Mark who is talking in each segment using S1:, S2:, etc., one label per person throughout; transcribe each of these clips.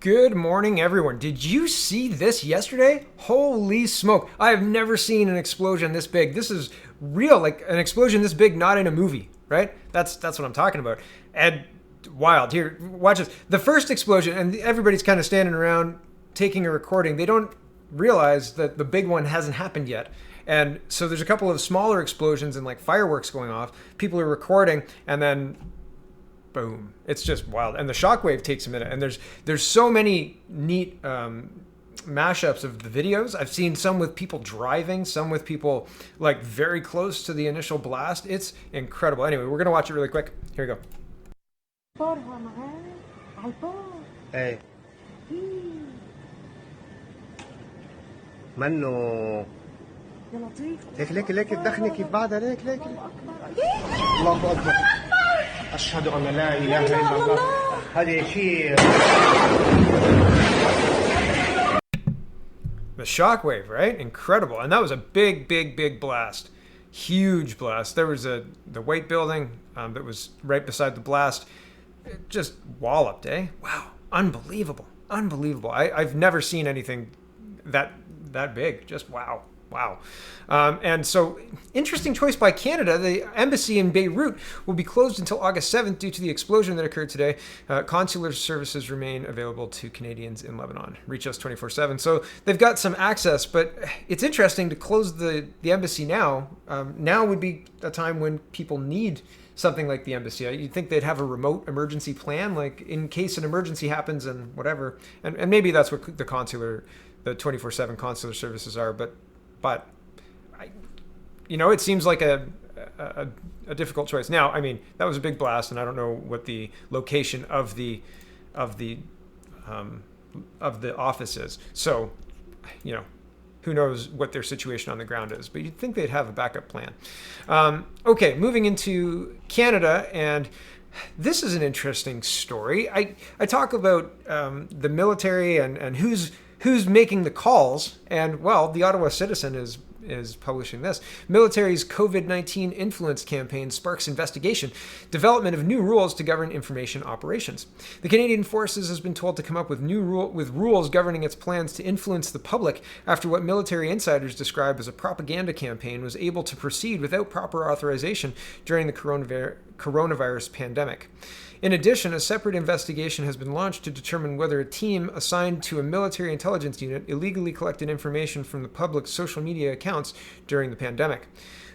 S1: Good morning, everyone. Did you see this yesterday? Holy smoke. I have never seen an explosion this big. This is real, like an explosion this big, not in a movie, right? That's what I'm talking about. And wild. Here, watch this. The first explosion, and everybody's kind of standing around taking a recording. They don't realize that the big one hasn't happened yet. And so there's a couple of smaller explosions and like fireworks going off. People are recording, and then boom, it's just wild. And the shockwave takes a minute, and there's so many neat mashups of the videos. I've seen some with people driving, some with people like very close to the initial blast. It's incredible. Anyway, we're gonna watch it really quick. Here we go.
S2: ايه منه ليك ليك تدخني كيف بعدها ليك الله اكبر اشهد ان لا اله الا الله هذا شيء.
S1: The shockwave, right? Incredible. And that was a big blast. Huge blast. There was the white building that was right beside the blast. It just walloped, eh? Wow. Unbelievable. I've never seen anything that big. Just wow. And so, interesting choice by Canada. The embassy in Beirut will be closed until August 7th due to the explosion that occurred today. Consular services remain available to Canadians in Lebanon. Reach us 24/7. So they've got some access, but it's interesting to close the embassy now. Now would be a time when people need something like the embassy. You'd think they'd have a remote emergency plan, like in case an emergency happens and whatever. And maybe that's what the 24/7 consular services are, but it seems like a difficult choice. Now, I mean, that was a big blast, and I don't know what the location of the office is. So, who knows what their situation on the ground is? But you'd think they'd have a backup plan. Okay, moving into Canada, and this is an interesting story. I talk about the military and who's making the calls, and well, the Ottawa Citizen is publishing this. Military's COVID-19 influence campaign sparks investigation. Development of new rules to govern information operations. The Canadian Forces has been told to come up with rules governing its plans to influence the public after what military insiders describe as a propaganda campaign was able to proceed without proper authorization during the coronavirus pandemic. In addition, a separate investigation has been launched to determine whether a team assigned to a military intelligence unit illegally collected information from the public's social media accounts during the pandemic.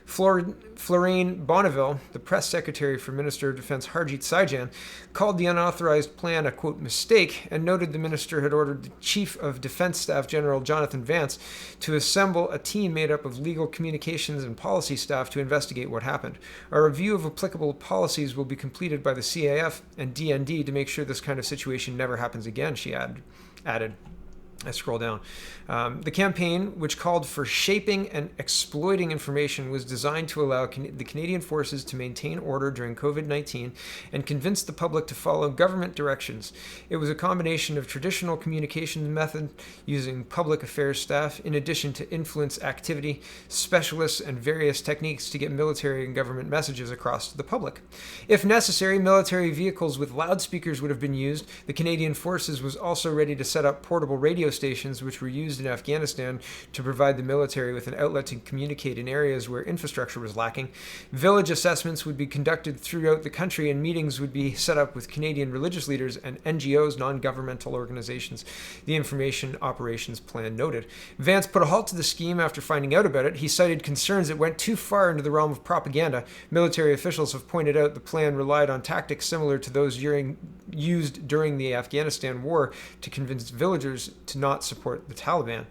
S1: Florine Bonneville, the press secretary for Minister of Defense Harjit Sajjan, called the unauthorized plan a, quote, mistake, and noted the minister had ordered the Chief of Defense Staff General Jonathan Vance to assemble a team made up of legal communications and policy staff to investigate what happened. A review of applicable policies will be completed by the CAF and DND to make sure this kind of situation never happens again, she added. I scroll down. The campaign, which called for shaping and exploiting information, was designed to allow the Canadian Forces to maintain order during COVID-19 and convince the public to follow government directions. It was a combination of traditional communications method using public affairs staff, in addition to influence activity, specialists, and various techniques to get military and government messages across to the public. If necessary, military vehicles with loudspeakers would have been used. The Canadian Forces was also ready to set up portable radio stations which were used in Afghanistan to provide the military with an outlet to communicate in areas where infrastructure was lacking. Village assessments would be conducted throughout the country, and meetings would be set up with Canadian religious leaders and NGOs, non-governmental organizations, the Information Operations Plan noted. Vance put a halt to the scheme after finding out about it. He cited concerns it went too far into the realm of propaganda. Military officials have pointed out the plan relied on tactics similar to those used during the Afghanistan war to convince villagers to not support the Taliban.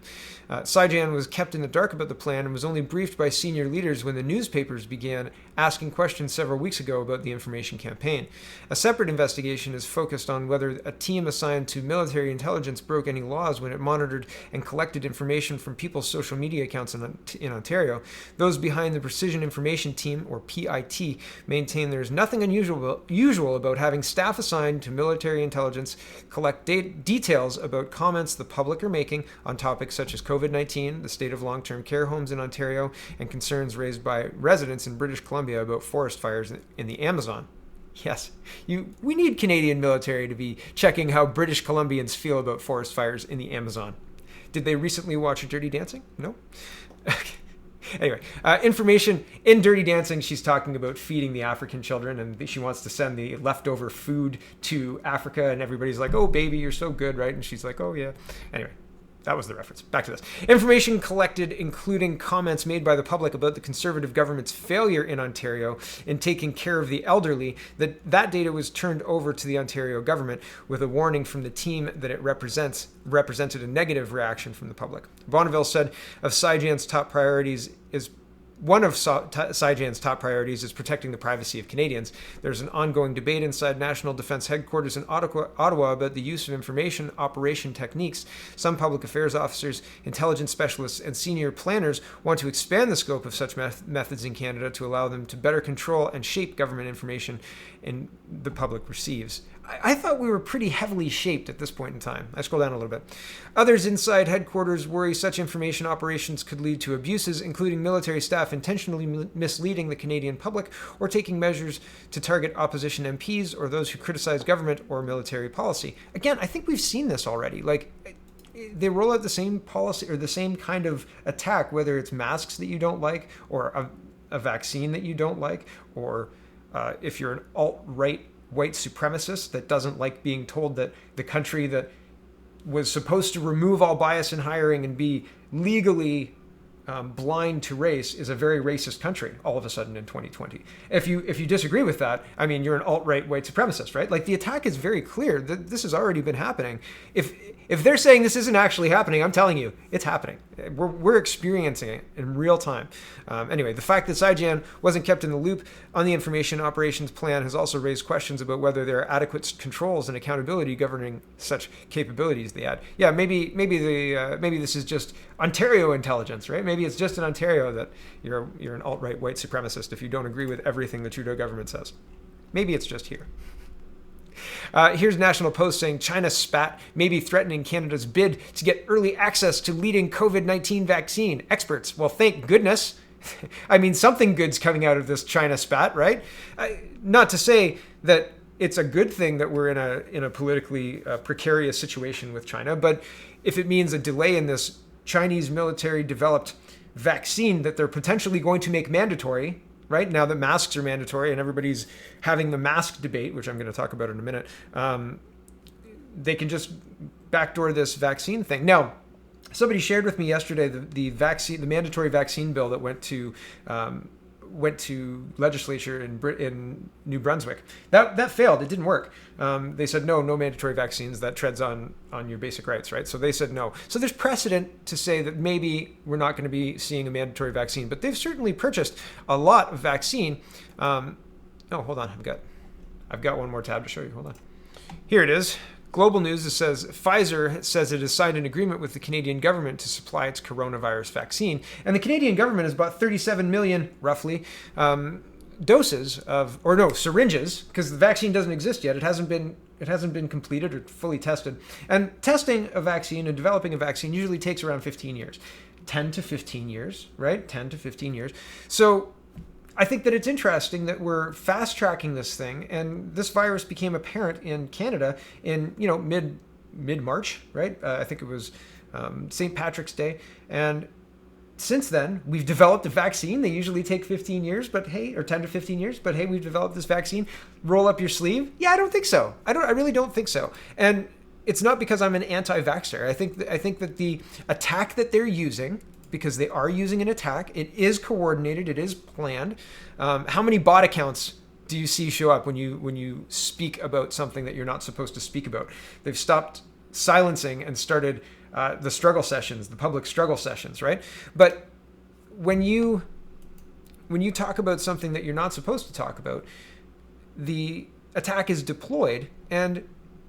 S1: Sajjan was kept in the dark about the plan and was only briefed by senior leaders when the newspapers began asking questions several weeks ago about the information campaign. A separate investigation is focused on whether a team assigned to military intelligence broke any laws when it monitored and collected information from people's social media accounts in Ontario. Those behind the Precision Information Team, or PIT, maintain there is nothing unusual about having staff assigned to military intelligence collect details about comments the public are making on topics such as COVID-19, the state of long-term care homes in Ontario, and concerns raised by residents in British Columbia about forest fires in the Amazon. Yes, we need Canadian military to be checking how British Columbians feel about forest fires in the Amazon. Did they recently watch Dirty Dancing? No? Anyway, information in Dirty Dancing, she's talking about feeding the African children, and she wants to send the leftover food to Africa, and everybody's like, oh, baby, you're so good, right? And she's like, oh, yeah. Anyway, that was the reference. Back to this. Information collected, including comments made by the public about the Conservative government's failure in Ontario in taking care of the elderly, that data was turned over to the Ontario government with a warning from the team that it represented a negative reaction from the public. Bonneville said of Saijan's top priorities is one of Saijan's top priorities is protecting the privacy of Canadians. There's an ongoing debate inside National Defence Headquarters in Ottawa about the use of information operation techniques. Some public affairs officers, intelligence specialists, and senior planners want to expand the scope of such methods in Canada to allow them to better control and shape government information the public receives. I thought we were pretty heavily shaped at this point in time. I scroll down a little bit. Others inside headquarters worry such information operations could lead to abuses, including military staff intentionally misleading the Canadian public or taking measures to target opposition MPs or those who criticize government or military policy. Again, I think we've seen this already. Like, they roll out the same policy or the same kind of attack, whether it's masks that you don't like or a vaccine that you don't like, or if you're an alt-right white supremacist that doesn't like being told that the country that was supposed to remove all bias in hiring and be legally blind to race is a very racist country all of a sudden in 2020. If you disagree with that, I mean, you're an alt-right white supremacist, right? Like, the attack is very clear that this has already been happening. If they're saying this isn't actually happening, I'm telling you, it's happening. We're experiencing it in real time. Anyway, the fact that Saijan wasn't kept in the loop on the information operations plan has also raised questions about whether there are adequate controls and accountability governing such capabilities they had. Yeah, maybe this is just Ontario intelligence, right? Maybe it's just in Ontario that you're an alt-right white supremacist if you don't agree with everything the Trudeau government says. Maybe it's just here. Here's National Post saying China spat, maybe threatening Canada's bid to get early access to leading COVID-19 vaccine. Experts, well, thank goodness. I mean, something good's coming out of this China spat, right? Not to say that it's a good thing that we're in a politically precarious situation with China, but if it means a delay in this Chinese military developed vaccine that they're potentially going to make mandatory, right now that masks are mandatory and everybody's having the mask debate, which I'm going to talk about in a minute, they can just backdoor this vaccine thing. Now, somebody shared with me yesterday the mandatory vaccine bill that went to legislature in New Brunswick. That failed. It didn't work. They said no mandatory vaccines. That treads on your basic rights, right? So they said no. So there's precedent to say that maybe we're not going to be seeing a mandatory vaccine, but they've certainly purchased a lot of vaccine. Oh, hold on. I've got one more tab to show you. Hold on. Here it is. Global News, it says Pfizer says it has signed an agreement with the Canadian government to supply its coronavirus vaccine. And the Canadian government has bought 37 million, roughly, syringes, because the vaccine doesn't exist yet. It hasn't been completed or fully tested. And testing a vaccine and developing a vaccine usually takes around 15 years. 10 to 15 years, right? 10 to 15 years. So I think that it's interesting that we're fast tracking this thing, and this virus became apparent in Canada in mid-March, right? I think it was St. Patrick's Day, and since then we've developed a vaccine. They usually take 15 years, but hey, or 10 to 15 years, but hey, we've developed this vaccine. Roll up your sleeve? Yeah, I don't think so. I really don't think so. And it's not because I'm an anti-vaxxer. I think that the attack that they're using, because they are using an attack, it is coordinated, it is planned. How many bot accounts do you see show up when you speak about something that you're not supposed to speak about? They've stopped silencing and started the struggle sessions, the public struggle sessions, right? But when you talk about something that you're not supposed to talk about, the attack is deployed. And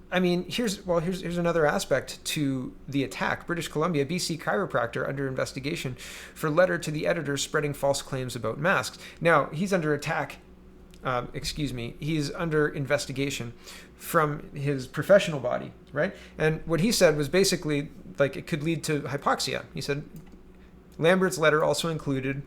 S1: I mean, here's another aspect to the attack. British Columbia, BC chiropractor under investigation for letter to the editor spreading false claims about masks. Now, he's under attack. He's under investigation from his professional body, right? And what he said was basically like it could lead to hypoxia. He said Lambert's letter also included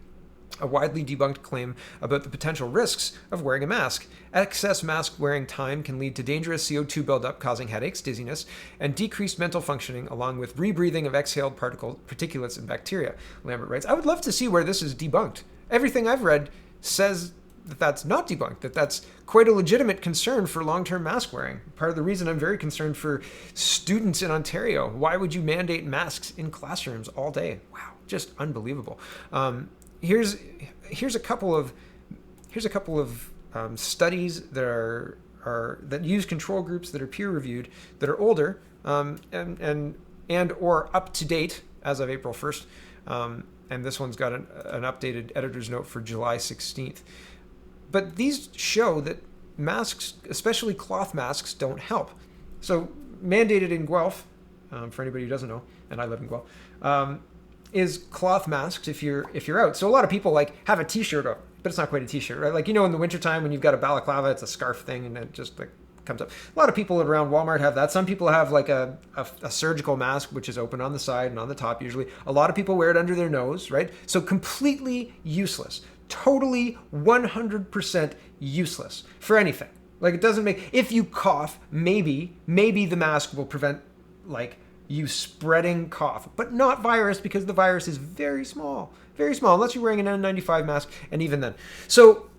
S1: a widely debunked claim about the potential risks of wearing a mask. Excess mask wearing time can lead to dangerous CO2 buildup, causing headaches, dizziness, and decreased mental functioning, along with rebreathing of exhaled particulates and bacteria, Lambert writes. I would love to see where this is debunked. Everything I've read says that that's not debunked, that that's quite a legitimate concern for long-term mask wearing. Part of the reason I'm very concerned for students in Ontario. Why would you mandate masks in classrooms all day? Wow, just unbelievable. Here's a couple of studies that that use control groups that are peer-reviewed, that are older and or up to date as of April 1st. And this one's got an updated editor's note for July 16th. But these show that masks, especially cloth masks, don't help. So mandated in Guelph, for anybody who doesn't know, and I live in Guelph, is cloth masks if you're out. So a lot of people like have a t-shirt up, but it's not quite a t-shirt, right? Like, you know, in the wintertime when you've got a balaclava, it's a scarf thing and it just like comes up. A lot of people around Walmart have that. Some people have like a surgical mask, which is open on the side and on the top usually. A lot of people wear it under their nose, right? So completely useless. Totally 100% useless for anything. Like, it doesn't make, if you cough, maybe the mask will prevent like you spreading cough, but not virus, because the virus is very small, unless you're wearing an N95 mask. And even then, so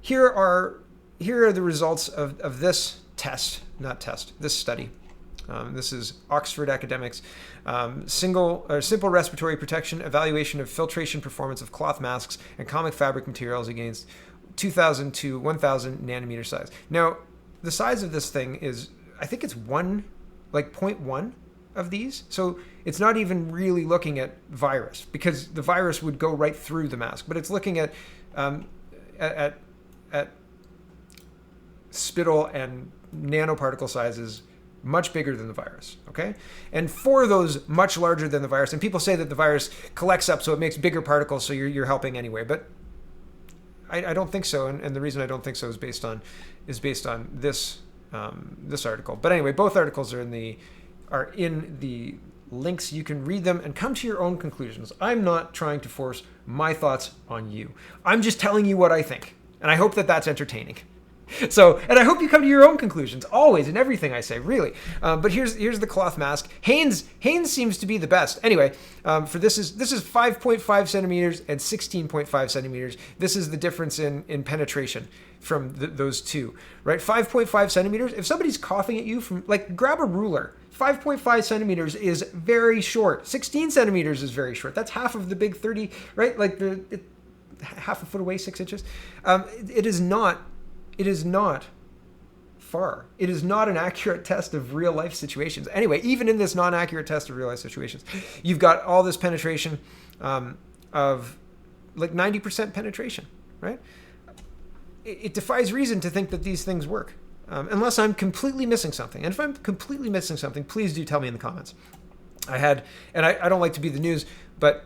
S1: here are the results of this this study. This is Oxford Academics. Simple respiratory protection, evaluation of filtration performance of cloth masks and comic fabric materials against 2,000 to 1,000 nanometer size. Now, the size of this thing is, I think it's 0.1 of these. So it's not even really looking at virus, because the virus would go right through the mask, but it's looking at spittle and nanoparticle sizes much bigger than the virus, okay? And for those much larger than the virus, and people say that the virus collects up so it makes bigger particles, so you're helping anyway, but I don't think so, and the reason I don't think so is based on this this article. But anyway, both articles are in the links. You can read them and come to your own conclusions. I'm not trying to force my thoughts on you. I'm just telling you what I think, and I hope that that's entertaining. So, and I hope you come to your own conclusions, always, in everything I say, really. But here's the cloth mask. Hanes seems to be the best. Anyway, for this is 5.5 centimeters and 16.5 centimeters. This is the difference in penetration from those two, right? 5.5 centimeters. If somebody's coughing at you from, like, grab a ruler. 5.5 centimeters is very short. 16 centimeters is very short. That's half of the big 30, right? Like half a foot away, 6 inches. It is not far. It is not an accurate test of real life situations. Anyway, even in this non-accurate test of real life situations, you've got all this penetration of like 90% penetration, right? It defies reason to think that these things work, unless I'm completely missing something. And if I'm completely missing something, please do tell me in the comments. I don't like to be the news, but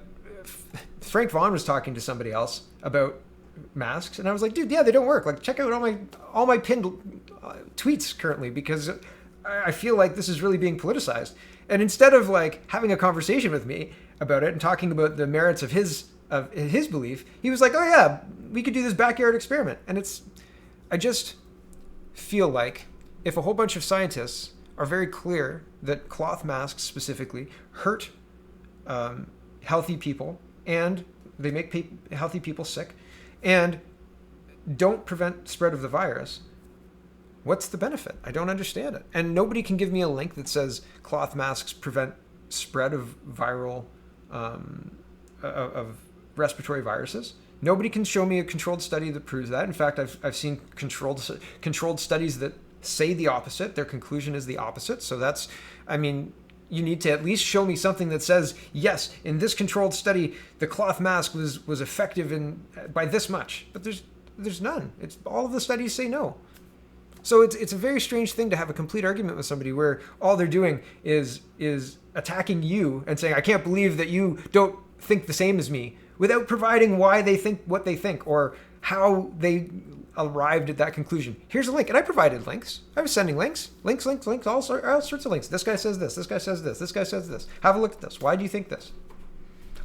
S1: Frank Vaughn was talking to somebody else about masks, and I was like, dude, yeah, they don't work. Like, check out all my pinned tweets currently, because I feel like this is really being politicized. And instead of like having a conversation with me about it and talking about the merits of his belief, he was like, oh yeah, we could do this backyard experiment. And I just feel like if a whole bunch of scientists are very clear that cloth masks specifically hurt healthy people, and they make healthy people sick, and don't prevent spread of the virus, what's the benefit? I don't understand it. And nobody can give me a link that says cloth masks prevent spread of viral, of respiratory viruses. Nobody can show me a controlled study that proves that. In fact, I've seen controlled studies that say the opposite. Their conclusion is the opposite. So you need to at least show me something that says, yes, in this controlled study, the cloth mask was effective by this much. But there's none. It's all of the studies say no. So it's a very strange thing to have a complete argument with somebody where all they're doing is attacking you and saying, I can't believe that you don't think the same as me, without providing why they think what they think or how they arrived at that conclusion. Here's a link. And I provided links. I was sending links, all sorts of links. This guy says this. This guy says this. This guy says this. Have a look at this. Why do you think this?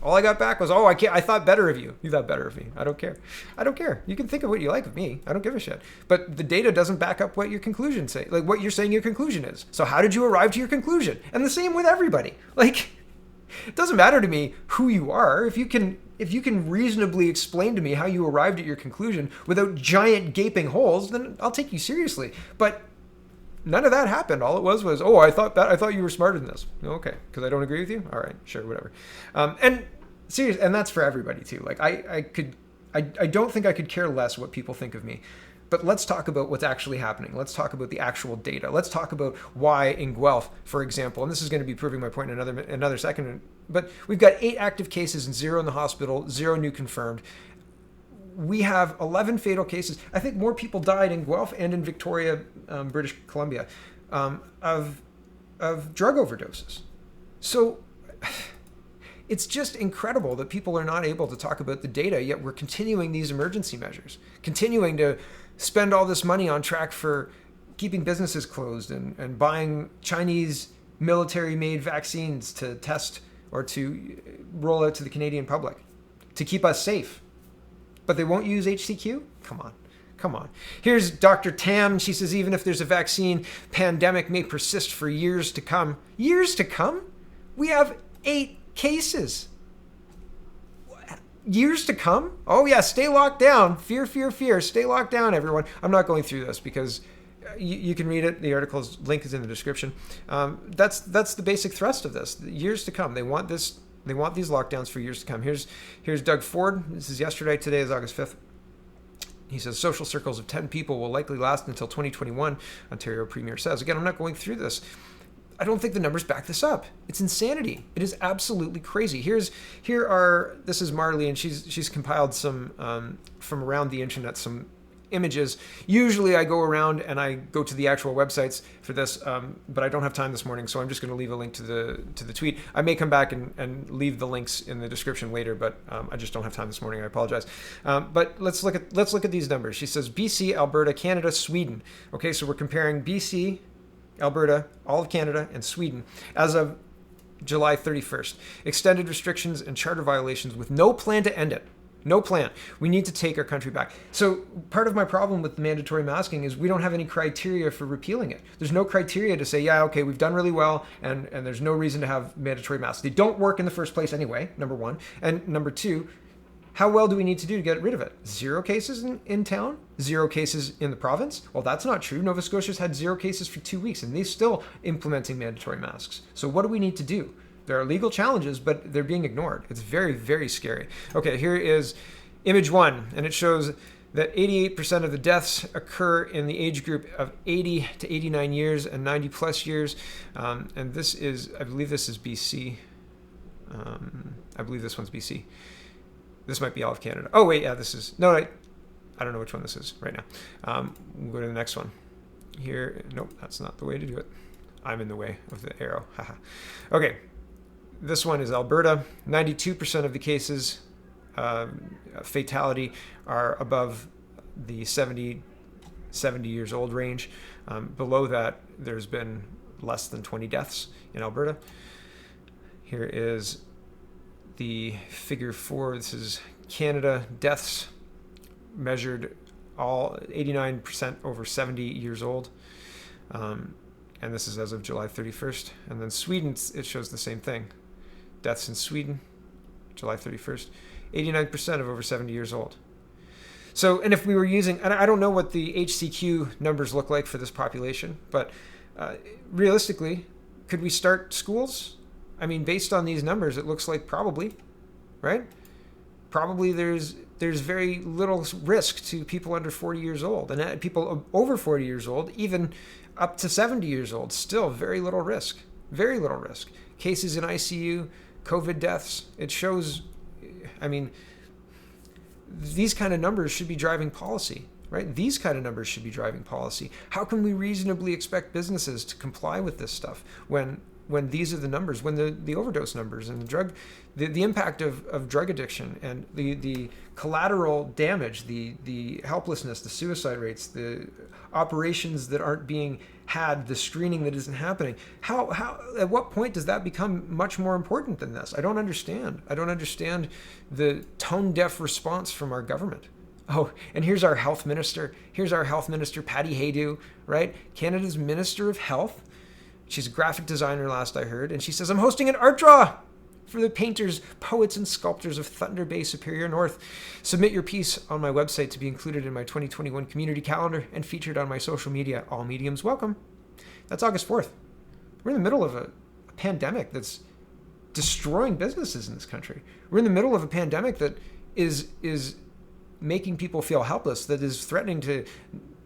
S1: All I got back was, oh, I thought better of you. You thought better of me. I don't care. I don't care. You can think of what you like of me. I don't give a shit. But the data doesn't back up what your conclusion say, like what you're saying your conclusion is. So how did you arrive to your conclusion? And the same with everybody. Like, it doesn't matter to me who you are. If you can reasonably explain to me how you arrived at your conclusion without giant gaping holes, then I'll take you seriously. But none of that happened. All it was, oh, I thought you were smarter than this. Okay, because I don't agree with you. All right, sure, whatever. And serious, and that's for everybody too. Like I don't think I could care less what people think of me. But let's talk about what's actually happening. Let's talk about the actual data. Let's talk about why in Guelph, for example, and this is going to be proving my point in another second, but we've got 8 active cases and 0 in the hospital, 0 new confirmed. We have 11 fatal cases. I think more people died in Guelph and in Victoria, British Columbia, of drug overdoses. So it's just incredible that people are not able to talk about the data, yet we're continuing these emergency measures, continuing to spend all this money on track for keeping businesses closed and buying Chinese military-made vaccines to test or to roll out to the Canadian public to keep us safe. But they won't use HCQ? Come on. Here's Dr. Tam. She says, even if there's a vaccine, pandemic may persist for years to come. Years to come? We have 8 cases. Years to come? Oh yeah, stay locked down. Fear. Stay locked down, everyone. I'm not going through this because you can read it. The article's link is in the description. That's the basic thrust of this. Years to come. They want this. They want these lockdowns for years to come. Here's Doug Ford. This is yesterday. Today is August 5th. He says social circles of 10 people will likely last until 2021. Ontario Premier says. Again, I'm not going through this. I don't think the numbers back this up. It's insanity. It is absolutely crazy. This is Marley, and she's compiled some from around the internet, some images. Usually I go around and I go to the actual websites for this, but I don't have time this morning, so I'm just going to leave a link to the tweet. I may come back and leave the links in the description later, but I just don't have time this morning. I apologize. But let's look at these numbers. She says BC, Alberta, Canada, Sweden. Okay, so we're comparing BC, Alberta, all of Canada, and Sweden as of July 31st. Extended restrictions and charter violations with no plan to end it. No plan. We need to take our country back. So part of my problem with mandatory masking is we don't have any criteria for repealing it. There's no criteria to say, yeah, okay, we've done really well, and there's no reason to have mandatory masks. They don't work in the first place anyway, number one. And number two, how well do we need to do to get rid of it? 0 cases in town? 0 cases in the province? Well, that's not true. Nova Scotia's had 0 cases for 2 weeks, and they're still implementing mandatory masks. So what do we need to do? There are legal challenges, but they're being ignored. It's very, very scary. Okay, here is image 1, and it shows that 88% of the deaths occur in the age group of 80 to 89 years and 90 plus years. And this is, I believe this is BC. I believe this one's BC. This might be all of Canada. Oh, wait, yeah, this is... No, I don't know which one this is right now. We'll go to the next one. Here, nope, that's not the way to do it. I'm in the way of the arrow. Haha. Okay, this one is Alberta. 92% of the cases, fatality, are above the 70 years old range. Below that, there's been less than 20 deaths in Alberta. Here is the figure 4. This is Canada deaths measured, all 89% over 70 years old. And this is as of July 31st. And then Sweden, it shows the same thing. Deaths in Sweden, July 31st, 89% of over 70 years old. So, and if we were using, and I don't know what the HCQ numbers look like for this population, but realistically, could we start schools? I mean, based on these numbers, it looks like probably, right? Probably there's very little risk to people under 40 years old, and people over 40 years old, even up to 70 years old, still very little risk. Very little risk. Cases in ICU, COVID deaths, it shows, I mean, these kind of numbers should be driving policy, right? These kind of numbers should be driving policy. How can we reasonably expect businesses to comply with this stuff when when these are the numbers, when the overdose numbers and the impact of drug addiction and the collateral damage, the helplessness, the suicide rates, the operations that aren't being had, the screening that isn't happening. How at what point does that become much more important than this? I don't understand. I don't understand the tone-deaf response from our government. Oh, and here's our health minister. Here's our health minister, Patty Haydu, right? Canada's Minister of Health. She's a graphic designer, last I heard, and she says, I'm hosting an art draw for the painters, poets, and sculptors of Thunder Bay, Superior North. Submit your piece on my website to be included in my 2021 community calendar and featured on my social media. All mediums welcome. That's August 4th. We're in the middle of a pandemic that's destroying businesses in this country. We're in the middle of a pandemic that is making people feel helpless, that is threatening to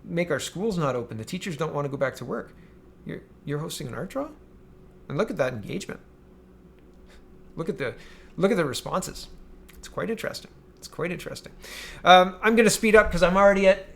S1: make our schools not open. The teachers don't want to go back to work. You're hosting an art draw? And look at that engagement. Look at the responses. It's quite interesting. I'm going to speed up because I'm already at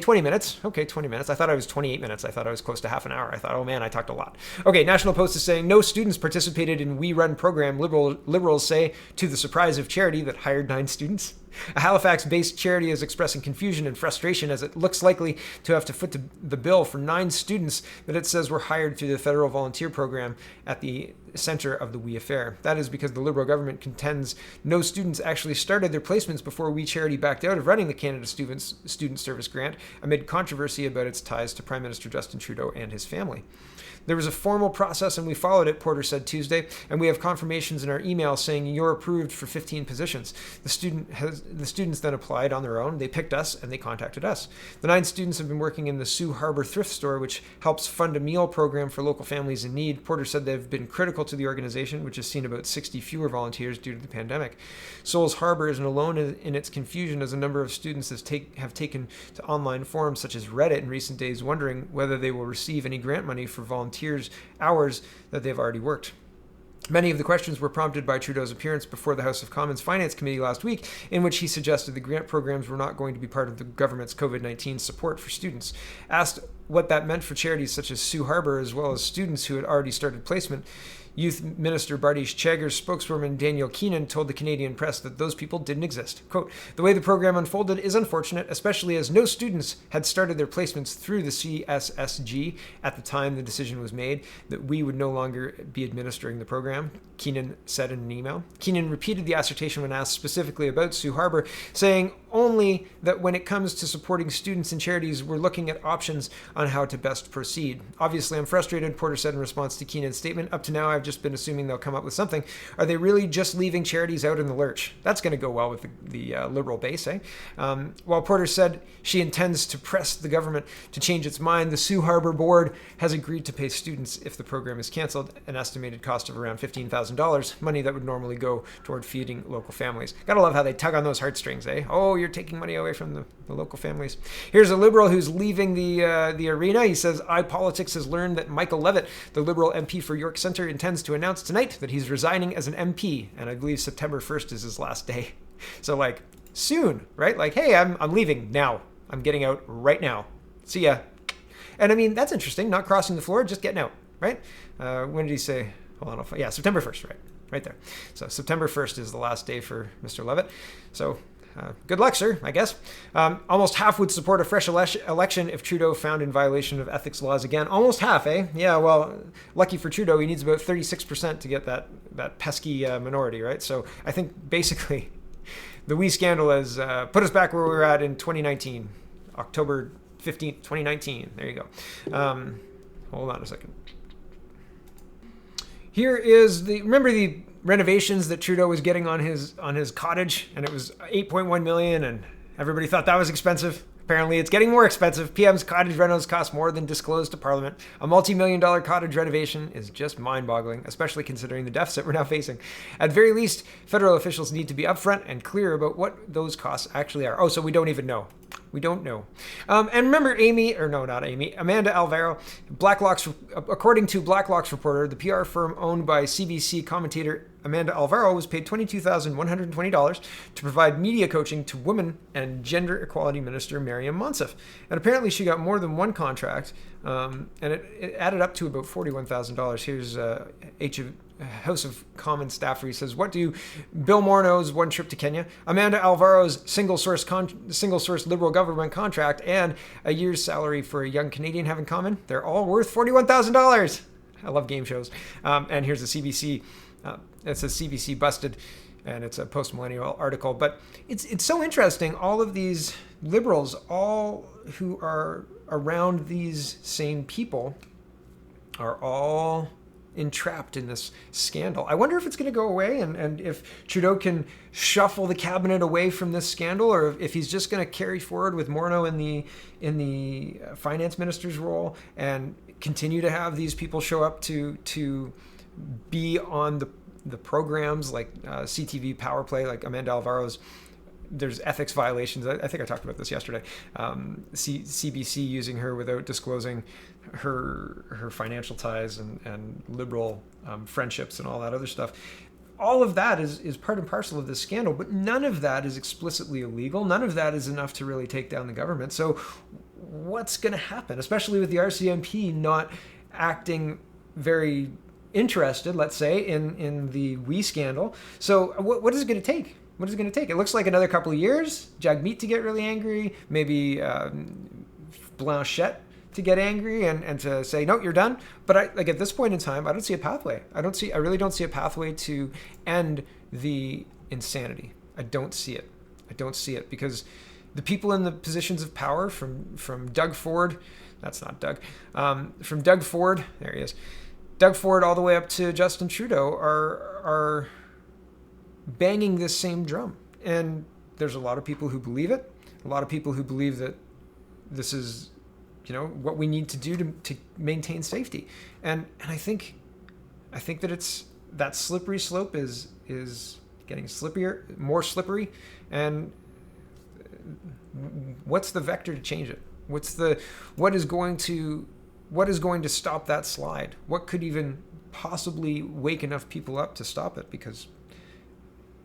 S1: 20 minutes. Okay, 20 minutes. I thought I was 28 minutes. I thought I was close to half an hour. I thought, oh man, I talked a lot. Okay, National Post is saying no students participated in We Run program. Liberals say to the surprise of charity that hired 9 students. A Halifax-based charity is expressing confusion and frustration as it looks likely to have to foot the bill for 9 students that it says were hired through the federal volunteer program at the center of the We affair. That is because the Liberal government contends no students actually started their placements before We Charity backed out of running the Canada Student Service Grant amid controversy about its ties to Prime Minister Justin Trudeau and his family. There was a formal process and we followed it, Porter said Tuesday, and we have confirmations in our email saying you're approved for 15 positions. The students then applied on their own. They picked us and they contacted us. The 9 students have been working in the Sioux Harbor thrift store, which helps fund a meal program for local families in need. Porter said they've been critical to the organization, which has seen about 60 fewer volunteers due to the pandemic. Souls Harbor isn't alone in its confusion, as a number of students have taken to online forums such as Reddit in recent days, wondering whether they will receive any grant money for volunteers hours that they've already worked. Many of the questions were prompted by Trudeau's appearance before the House of Commons Finance Committee last week, in which he suggested the grant programs were not going to be part of the government's COVID-19 support for students. Asked what that meant for charities such as Sioux Harbor, as well as students who had already started placement, Youth Minister Bardish Chagger's spokeswoman Daniel Keenan told the Canadian press that those people didn't exist. Quote, the way the program unfolded is unfortunate, especially as no students had started their placements through the CSSG at the time the decision was made that we would no longer be administering the program, Keenan said in an email. Keenan repeated the assertion when asked specifically about Sioux Harbor, saying only that when it comes to supporting students and charities, we're looking at options on how to best proceed. Obviously, I'm frustrated, Porter said in response to Keenan's statement. Up to now, I've just been assuming they'll come up with something. Are they really just leaving charities out in the lurch? That's going to go well with the Liberal base, eh? While Porter said she intends to press the government to change its mind, the Sioux Harbor Board has agreed to pay students if the program is canceled, an estimated cost of around $15,000, money that would normally go toward feeding local families. Gotta love how they tug on those heartstrings, eh? Oh, you're taking money away from the local families. Here's a Liberal who's leaving the arena. He says, iPolitics has learned that Michael Levitt, the Liberal MP for York Centre, intends to announce tonight that he's resigning as an MP, and I believe September 1st is his last day. So like soon, right? Like, hey, I'm leaving now. I'm getting out right now. See ya. And I mean, that's interesting. Not crossing the floor, just getting out, right? When did he say? Hold on. Yeah, September 1st, right there. So September 1st is the last day for Mr. Levitt. So good luck, sir, I guess. Almost half would support a fresh election if Trudeau found in violation of ethics laws again. Almost half, eh? Yeah, well, lucky for Trudeau, he needs about 36% to get that pesky minority, right? So I think basically the We scandal has put us back where we were at in 2019, October 15th, 2019. There you go. Hold on a second. Here is remember the renovations that Trudeau was getting on his cottage, and it was $8.1 million, and everybody thought that was expensive. Apparently, it's getting more expensive. PM's cottage renos cost more than disclosed to Parliament. A multi-million-dollar cottage renovation is just mind-boggling, especially considering the deficit we're now facing. At very least, federal officials need to be upfront and clear about what those costs actually are. Oh, so we don't even know. We don't know. And remember Amanda Alvaro, according to Blacklock's reporter, the PR firm owned by CBC commentator Amanda Alvaro was paid $22,120 to provide media coaching to Women and Gender Equality Minister Mariam Monsef. And apparently she got more than one contract. And it added up to about $41,000. Here's House of Commons staffer. He says, what do Bill Morneau's one trip to Kenya, Amanda Alvaro's single source Liberal government contract, and a year's salary for a young Canadian have in common? They're all worth $41,000. I love game shows. And here's a CBC. It says CBC busted, and it's a post-millennial article. But it's so interesting. All of these liberals, all who are around these same people, are all entrapped in this scandal. I wonder if it's going to go away, and if Trudeau can shuffle the cabinet away from this scandal, or if he's just going to carry forward with Morneau in the finance minister's role and continue to have these people show up to be on the programs like CTV Power Play, like Amanda Alvaro's. There's ethics violations. I think I talked about this yesterday. CBC using her without disclosing her financial ties and liberal friendships and all that other stuff. All of that is part and parcel of this scandal, but none of that is explicitly illegal. None of that is enough to really take down the government. So what's going to happen, especially with the RCMP not acting very interested, let's say, in the WE scandal? So what is it going to take? What is it going to take? It looks like another couple of years. Jagmeet to get really angry. Maybe Blanchette to get angry and to say, no, you're done. But at this point in time, I don't see a pathway. I really don't see a pathway to end the insanity. I don't see it. Because the people in the positions of power, from Doug Ford, that's not Doug, from Doug Ford, there he is, Doug Ford all the way up to Justin Trudeau are banging this same drum. And there's a lot of people who believe it. A lot of people who believe that this is, what we need to do to maintain safety. And I think that it's that slippery slope is getting more slippery. And what's the vector to change it? What is going to stop that slide? What could even possibly wake enough people up to stop it? Because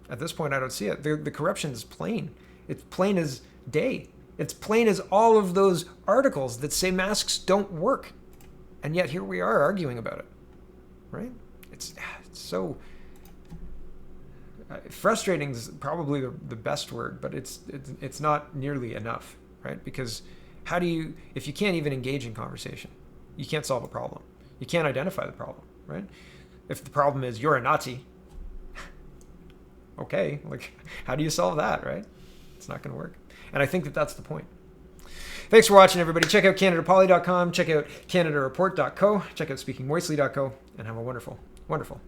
S1: at this point, I don't see it. The corruption is plain. It's plain as day. It's plain as all of those articles that say masks don't work. And yet here we are arguing about it, right? It's so frustrating is probably the best word, but it's not nearly enough, right? Because if you can't even engage in conversation, you can't solve a problem. You can't identify the problem, right? If the problem is you're a Nazi, okay, how do you solve that, right? It's not going to work. And I think that that's the point. Thanks for watching, everybody. Check out CanadaPoly.com. Check out CanadaReport.co. Check out SpeakingMoistly.co. And have a wonderful, wonderful